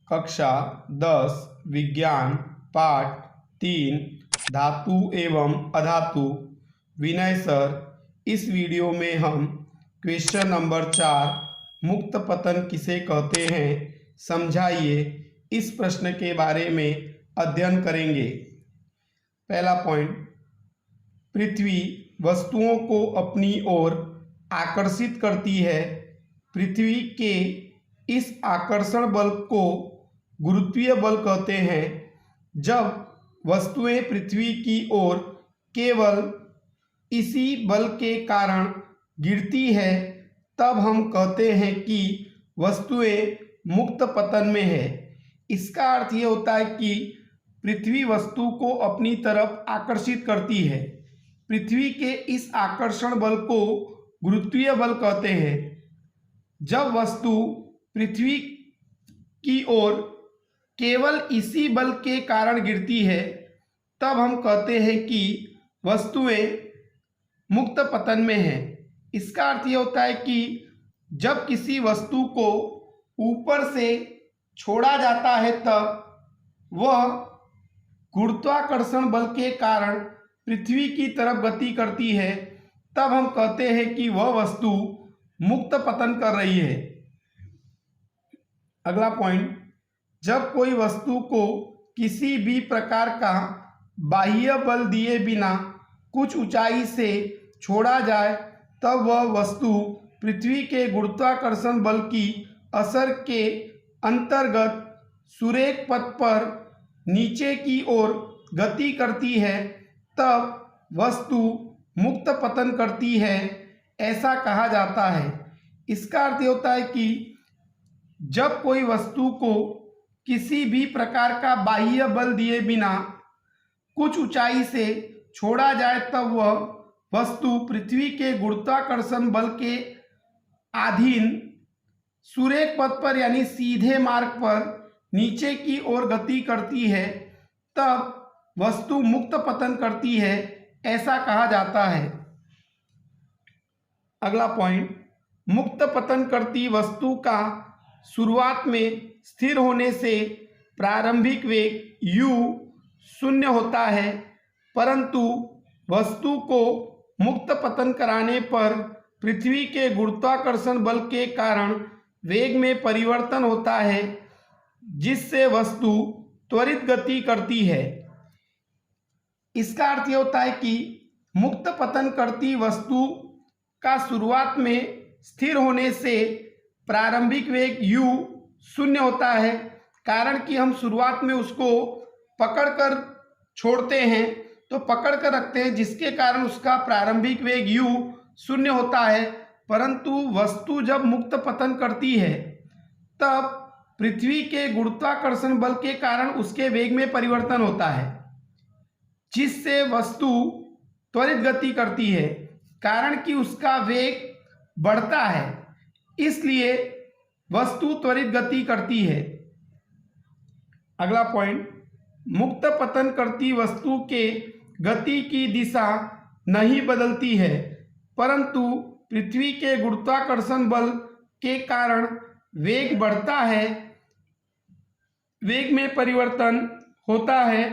कक्षा 10 विज्ञान पाठ 3 धातु एवं अधातु। विनय सर, इस वीडियो में हम क्वेश्चन नंबर 4 मुक्त पतन किसे कहते हैं समझाइए, इस प्रश्न के बारे में अध्ययन करेंगे। पहला पॉइंट, पृथ्वी वस्तुओं को अपनी ओर आकर्षित करती है। पृथ्वी के इस आकर्षण बल को गुरुत्वीय बल कहते हैं। जब वस्तुएं पृथ्वी की ओर केवल इसी बल के कारण गिरती है, तब हम कहते हैं कि वस्तुएं मुक्त पतन में है। इसका अर्थ ये होता है कि पृथ्वी वस्तु को अपनी तरफ आकर्षित करती है। पृथ्वी के इस आकर्षण बल को गुरुत्वीय बल कहते हैं। जब वस्तु पृथ्वी की ओर केवल इसी बल के कारण गिरती है, तब हम कहते हैं कि वस्तुएं मुक्त पतन में हैं। इसका अर्थ ये होता है कि जब किसी वस्तु को ऊपर से छोड़ा जाता है, तब वह गुरुत्वाकर्षण बल के कारण पृथ्वी की तरफ गति करती है। तब हम कहते हैं कि वह वस्तु मुक्त पतन कर रही है। अगला पॉइंट, जब कोई वस्तु को किसी भी प्रकार का बाह्य बल दिए बिना कुछ ऊंचाई से छोड़ा जाए, तब वह वस्तु पृथ्वी के गुरुत्वाकर्षण बल की असर के अंतर्गत सुरेख पथ पर नीचे की ओर गति करती है। तब वस्तु मुक्त पतन करती है, ऐसा कहा जाता है। इसका अर्थ ये होता है कि जब कोई वस्तु को किसी भी प्रकार का बाह्य बल दिए बिना कुछ ऊंचाई से छोड़ा जाए, तब वह वस्तु पृथ्वी के गुरुत्वाकर्षण बल के अधीन सुरेख पथ पर यानी सीधे मार्ग पर नीचे की ओर गति करती है। तब वस्तु मुक्त पतन करती है, ऐसा कहा जाता है। अगला पॉइंट, मुक्त पतन करती वस्तु का शुरुआत में स्थिर होने से प्रारंभिक वेग u शून्य होता है, परंतु वस्तु को मुक्त पतन कराने पर पृथ्वी के गुरुत्वाकर्षण बल के कारण वेग में परिवर्तन होता है, जिससे वस्तु त्वरित गति करती है। इसका अर्थ यह होता है कि मुक्त पतन करती वस्तु का शुरुआत में स्थिर होने से प्रारंभिक वेग u शून्य होता है, कारण कि हम शुरुआत में उसको पकड़कर छोड़ते हैं, तो पकड़ कर रखते हैं, जिसके कारण उसका प्रारंभिक वेग u शून्य होता है। परंतु वस्तु जब मुक्त पतन करती है, तब पृथ्वी के गुरुत्वाकर्षण बल के कारण उसके वेग में परिवर्तन होता है, जिससे वस्तु त्वरित गति करती है, कारण कि उसका वेग बढ़ता है, इसलिए वस्तु त्वरित गति करती है। अगला पॉइंट, मुक्त पतन करती वस्तु के गति की दिशा नहीं बदलती है, परंतु पृथ्वी के गुरुत्वाकर्षण बल के कारण वेग बढ़ता है, वेग में परिवर्तन होता है,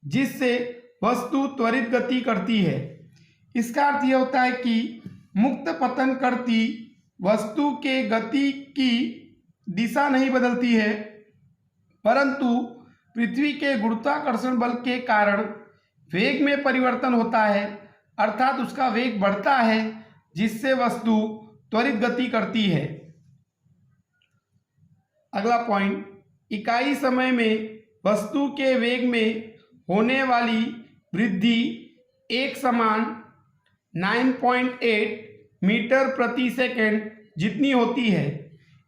जिससे वस्तु त्वरित गति करती है। इसका अर्थ यह होता है कि मुक्त पतन करती वस्तु के गति की दिशा नहीं बदलती है, परंतु पृथ्वी के गुरुत्वाकर्षण बल के कारण वेग में परिवर्तन होता है, अर्थात उसका वेग बढ़ता है, जिससे वस्तु त्वरित गति करती है। अगला पॉइंट, इकाई समय में वस्तु के वेग में होने वाली वृद्धि एक समान 9.8 मीटर प्रति सेकंड जितनी होती है।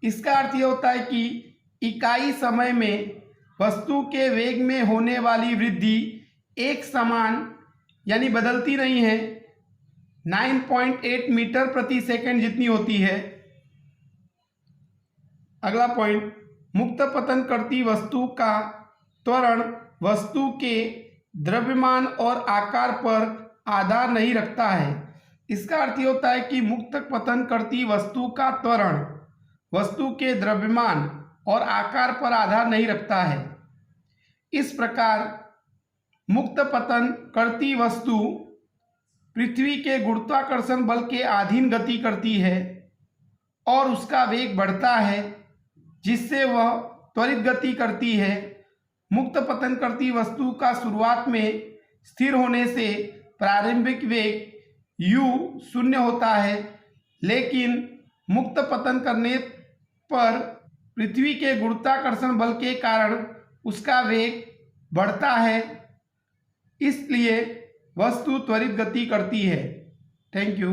इसका अर्थ यह होता है कि इकाई समय में वस्तु के वेग में होने वाली वृद्धि एक समान यानी बदलती नहीं है, 9.8 मीटर प्रति सेकंड जितनी होती है। अगला पॉइंट, मुक्त पतन करती वस्तु का त्वरण वस्तु के द्रव्यमान और आकार पर आधार नहीं रखता है। इसका अर्थ ये होता है कि मुक्त पतन करती वस्तु का त्वरण वस्तु के द्रव्यमान और आकार पर आधार नहीं रखता है। इस प्रकार मुक्त पतन करती वस्तु पृथ्वी के गुरुत्वाकर्षण बल के अधीन गति करती है और उसका वेग बढ़ता है, जिससे वह त्वरित गति करती है। मुक्त पतन करती वस्तु का शुरुआत में स्थिर होने से प्रारंभिक वेग u शून्य होता है, लेकिन मुक्त पतन करने पर पृथ्वी के गुरुत्वाकर्षण बल के कारण उसका वेग बढ़ता है, इसलिए वस्तु त्वरित गति करती है। Thank you.